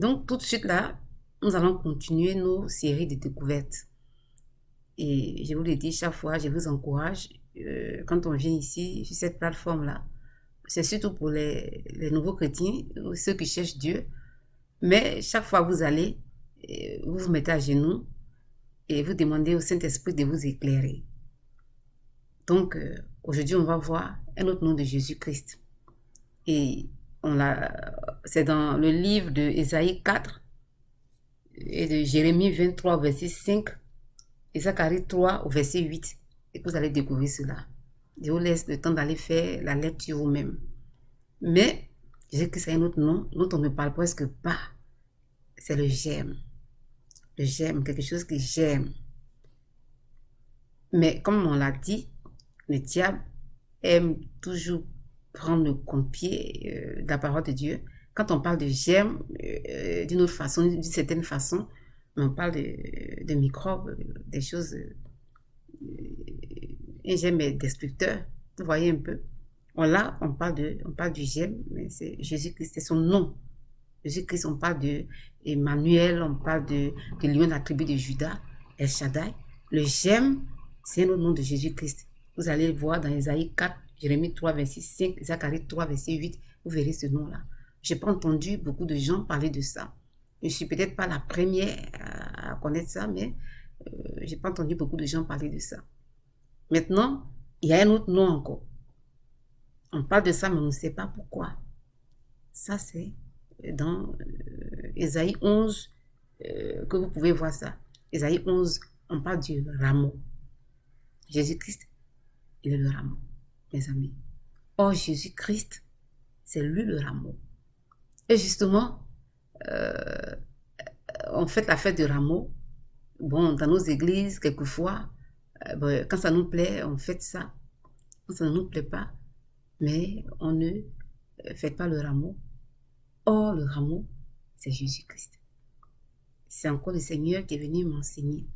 Donc, tout de suite là, nous allons continuer nos séries de découvertes. Et je vous le dis chaque fois, je vous encourage, quand on vient ici, sur cette plateforme-là, c'est surtout pour les nouveaux chrétiens, ceux qui cherchent Dieu. Mais chaque fois que vous allez, vous vous mettez à genoux et vous demandez au Saint-Esprit de vous éclairer. Donc, aujourd'hui, on va voir un autre nom de Jésus-Christ. Et c'est dans le livre de Ésaïe 4 et de Jérémie 23, verset 5 et Zacharie 3, au verset 8. Et vous allez découvrir cela. Je vous laisse le temps d'aller faire la lecture vous-même. Mais, je sais que c'est un autre nom dont on ne parle presque pas. C'est le j'aime. Le j'aime, quelque chose que j'aime. Mais comme on l'a dit, le diable aime toujours prendre le contre-pied de la parole de Dieu. Quand on parle de j'aime, d'une autre façon, d'une certaine façon, on parle de microbes, des choses. Un j'aime est destructeur. Vous voyez un peu. Là, on parle du j'aime, mais c'est Jésus-Christ, c'est son nom. Jésus-Christ, on parle de Emmanuel, on parle de lion de la tribu de Juda, El Shaddai. Le j'aime, c'est le nom de Jésus-Christ. Vous allez le voir dans Ésaïe 4, Jérémie 3, verset 5, Zacharie 3, verset 8. Vous verrez ce nom-là. Je n'ai pas entendu beaucoup de gens parler de ça. Je ne suis peut-être pas la première à connaître ça, mais je n'ai pas entendu beaucoup de gens parler de ça. Maintenant, il y a un autre nom encore. On parle de ça, mais on ne sait pas pourquoi. Ça, c'est dans Ésaïe 11 que vous pouvez voir ça. Ésaïe 11, on parle du rameau. Jésus-Christ, il est le rameau, mes amis. Or, Jésus-Christ, c'est lui le rameau. Et justement, on fait la fête du rameau. Bon, dans nos églises, quelquefois, quand ça nous plaît, on fête ça. Quand ça ne nous plaît pas, mais on ne fait pas le rameau. Or, le rameau, c'est Jésus-Christ. C'est encore le Seigneur qui est venu m'enseigner.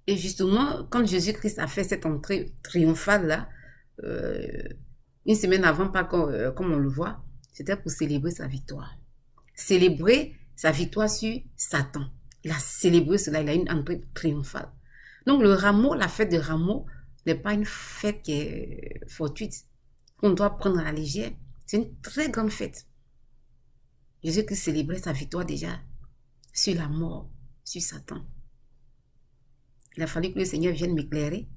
Et justement, quand Jésus-Christ a fait cette entrée triomphale-là, une semaine avant, pas comme on le voit, c'était pour célébrer sa victoire. Célébrer sa victoire sur Satan. Il a célébré cela, il a une entrée triomphale. Donc le rameau, la fête de rameau, n'est pas une fête qui est fortuite, qu'on doit prendre à la légère. C'est une très grande fête. Jésus-Christ célébrait sa victoire déjà sur la mort, sur Satan. Il a fallu que le Seigneur vienne m'éclairer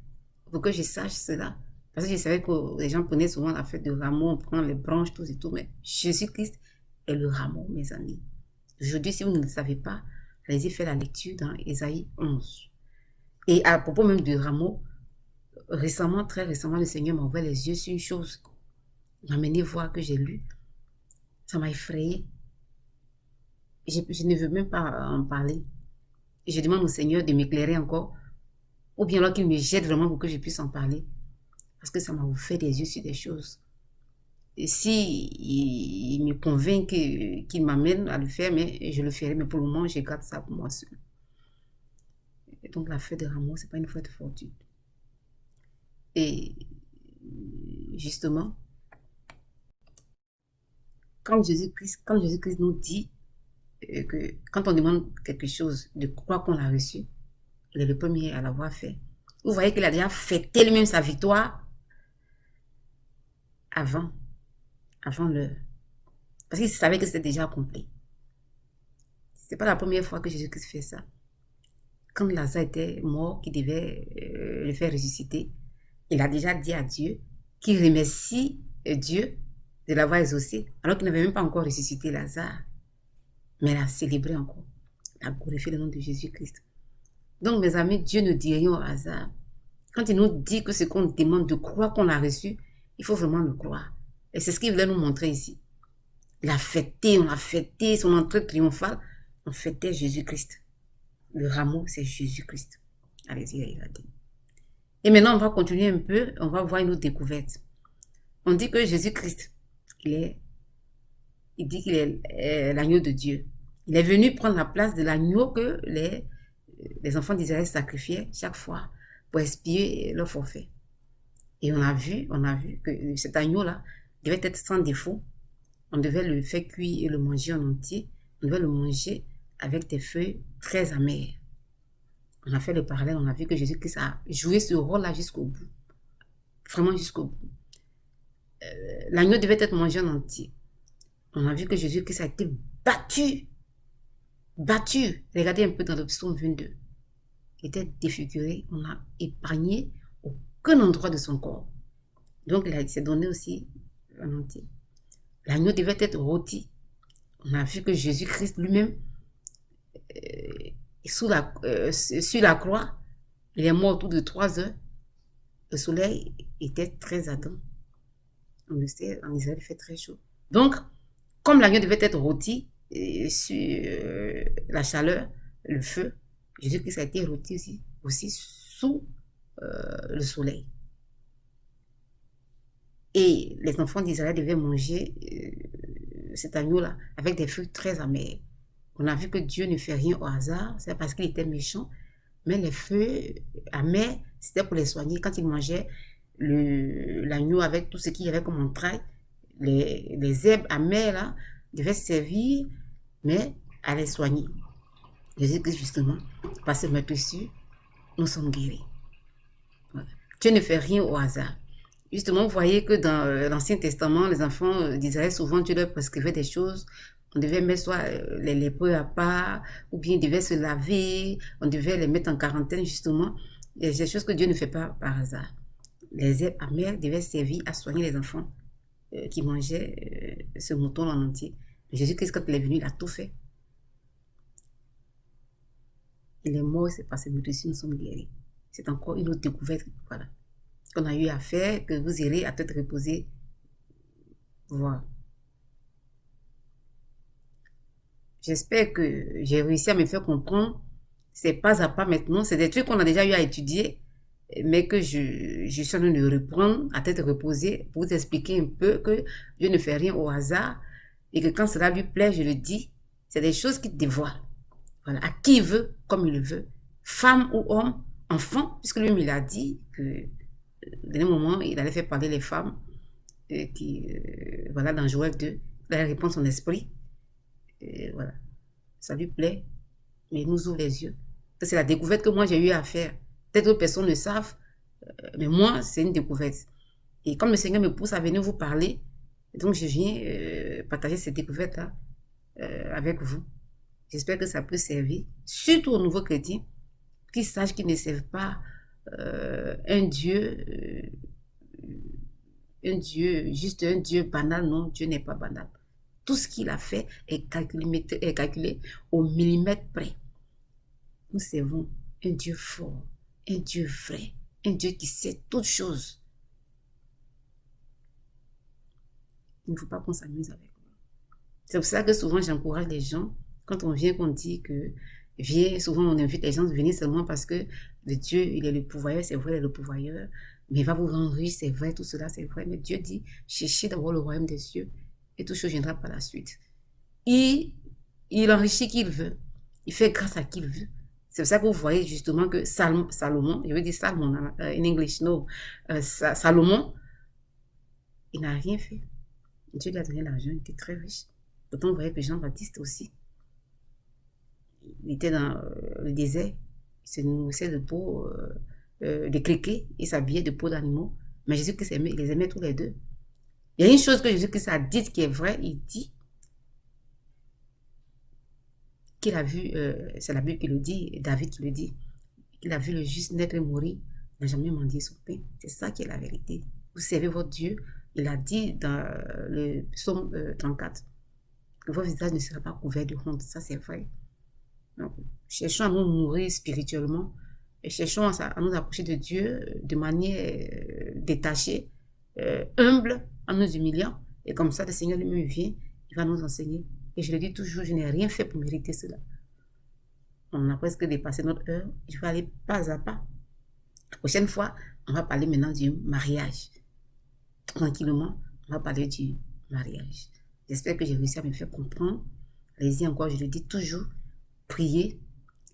pour que je sache cela. Parce que je savais que les gens prenaient souvent la fête de rameau, on prend les branches, tout et tout, mais Jésus-Christ est le rameau, mes amis. Aujourd'hui, si vous ne le savez pas, allez-y faire la lecture dans Ésaïe 11. Et à propos même du rameau, récemment, très récemment, le Seigneur m'a ouvert les yeux sur une chose. Il m'a amené voir que j'ai lu. Ça m'a effrayé. Je ne veux même pas en parler. Et je demande au Seigneur de m'éclairer encore, ou bien alors qu'il me jette vraiment pour que je puisse en parler. Parce que ça m'a ouvert les yeux sur des choses. Et si il me convainc qu'il m'amène à le faire, mais je le ferai. Mais pour le moment, je garde ça pour moi seul. Et donc la fête de rameau, ce n'est pas une fête fortuite. Et justement, quand Jésus-Christ nous dit que quand on demande quelque chose, de croire qu'on l'a reçu, il est le premier à l'avoir fait. Vous voyez qu'il a déjà fêté lui-même sa victoire avant l'heure. Parce qu'il savait que c'était déjà accompli. Ce n'est pas la première fois que Jésus-Christ fait ça. Quand Lazare était mort, qu'il devait le faire ressusciter, il a déjà dit à Dieu qu'il remercie Dieu de l'avoir exaucé, alors qu'il n'avait même pas encore ressuscité Lazare. Mais il a célébré encore. Il a glorifié le nom de Jésus-Christ. Donc, mes amis, Dieu ne dit rien au hasard. Quand il nous dit que ce qu'on demande de croire qu'on l'a reçu, il faut vraiment le croire. Et c'est ce qu'il voulait nous montrer ici. On a fêté son entrée triomphale. On fêtait Jésus-Christ. Le rameau, c'est Jésus-Christ. Allez-y, regardez. Et maintenant, on va continuer un peu. On va voir une autre découverte. On dit que Jésus-Christ, il dit qu'il est l'agneau de Dieu. Il est venu prendre la place de l'agneau que les enfants d'Israël sacrifiaient chaque fois pour expier leur forfait. Et on a vu que cet agneau-là devait être sans défaut. On devait le faire cuire et le manger en entier. on devait le manger avec des feuilles très amères. On a fait le parallèle, on a vu que Jésus-Christ a joué ce rôle-là jusqu'au bout. Vraiment jusqu'au bout. L'agneau devait être mangé en entier. On a vu que Jésus-Christ a été battu. Battu. Regardez un peu dans le psaume 22. Il était défiguré. On n'a épargné aucun endroit de son corps. Donc, il s'est donné aussi en entier. L'agneau devait être rôti. On a vu que Jésus-Christ lui-même, sur la croix, il est mort autour de 3 heures. Le soleil était très ardent. On le sait, en Israël, il fait très chaud. Donc, comme l'agneau devait être rôti sur la chaleur, le feu, Jésus-Christ a été rôti aussi sous le soleil. Et les enfants d'Israël devaient manger cet agneau-là avec des fruits très amers. On a vu que Dieu ne fait rien au hasard, c'est parce qu'il était méchant, mais les fruits amers, c'était pour les soigner. Quand ils mangeaient l'agneau avec tout ce qu'il y avait comme entrailles, les herbes amères là, devaient servir, mais à les soigner. Jésus-Christ, justement, par ce mettre dessus, nous sommes guéris. Voilà. Dieu ne fait rien au hasard. Justement, vous voyez que dans l'Ancien Testament, les enfants d'Israël, souvent Dieu leur prescrivait des choses. On devait mettre soit les lépreux à part, ou bien ils devaient se laver, on devait les mettre en quarantaine, justement. Il y a des choses que Dieu ne fait pas par hasard. Les herbes amères devaient servir à soigner les enfants qui mangeaient ce mouton en entier. Jésus-Christ, quand il est venu, il a tout fait. Il est mort, c'est passé, nous aussi, nous sommes guéris. C'est encore une autre découverte, voilà, qu'on a eu à faire, que vous irez à tête reposée voir. J'espère que j'ai réussi à me faire comprendre. C'est pas à pas maintenant, c'est des trucs qu'on a déjà eu à étudier, mais que je suis en train de reprendre à tête reposée pour vous expliquer un peu que Dieu ne fait rien au hasard et que quand cela lui plaît, je le dis, c'est des choses qu'il dévoile. Voilà, à qui il veut, comme il le veut, femme ou homme, enfant, puisque lui il a dit que dans un moment, il allait faire parler les femmes voilà, dans Joël 2, il allait répondre son esprit. Voilà, ça lui plaît, mais il nous ouvre les yeux. C'est la découverte que moi j'ai eu à faire. Peut-être d'autres personnes le savent, mais moi, c'est une découverte. Et comme le Seigneur me pousse à venir vous parler, donc je viens partager cette découverte-là avec vous. J'espère que ça peut servir, surtout aux nouveaux chrétiens, qui sachent qu'ils ne servent pas un Dieu, juste un Dieu banal. Non, Dieu n'est pas banal. Tout ce qu'il a fait est calculé au millimètre près. Nous servons un Dieu fort, un Dieu vrai, un Dieu qui sait toutes choses. Il ne faut pas qu'on s'amuse avec lui. C'est pour ça que souvent j'encourage les gens, quand on vient, qu'on dit que viens, souvent on invite les gens à venir seulement parce que le Dieu, il est le pourvoyeur, c'est vrai, il est le pourvoyeur, mais il va vous rendre riche, c'est vrai, tout cela, c'est vrai, mais Dieu dit, cherchez d'abord le royaume des cieux et tout chose viendra par la suite. Il enrichit qui il veut, il fait grâce à qui il veut. C'est pour ça que vous voyez justement que Salomon, je veux dire Salomon in English, no, Salomon, il n'a rien fait. Dieu lui a donné l'argent, il était très riche. Pourtant, vous voyez que Jean-Baptiste aussi, il était dans le désert, il se nourrissait de peau, de criquets, il s'habillait de peau d'animaux. Mais Jésus-Christ il les aimait tous les deux. Il y a une chose que Jésus-Christ a dit qui est vraie, il dit qu'il a vu, c'est la Bible qui le dit, David qui le dit, qu'il a vu le juste naître et mourir, il n'a jamais mendié son pain. C'est ça qui est la vérité. Vous servez votre Dieu. Il a dit dans le psaume 34 que votre visage ne sera pas couvert de honte. Ça, c'est vrai. Donc, cherchons à nous nourrir spirituellement et cherchons à nous approcher de Dieu de manière détachée, humble, en nous humiliant. Et comme ça, le Seigneur lui-même vient, il va nous enseigner. Et je le dis toujours, je n'ai rien fait pour mériter cela. On a presque dépassé notre heure. Je vais aller pas à pas. La prochaine fois, on va parler maintenant du mariage. Tranquillement, on va parler du mariage. J'espère que j'ai réussi à me faire comprendre. Allez-y encore, je le dis toujours, priez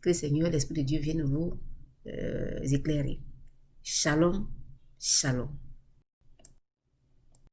que le Seigneur, l'Esprit de Dieu vienne vous éclairer. Shalom, shalom.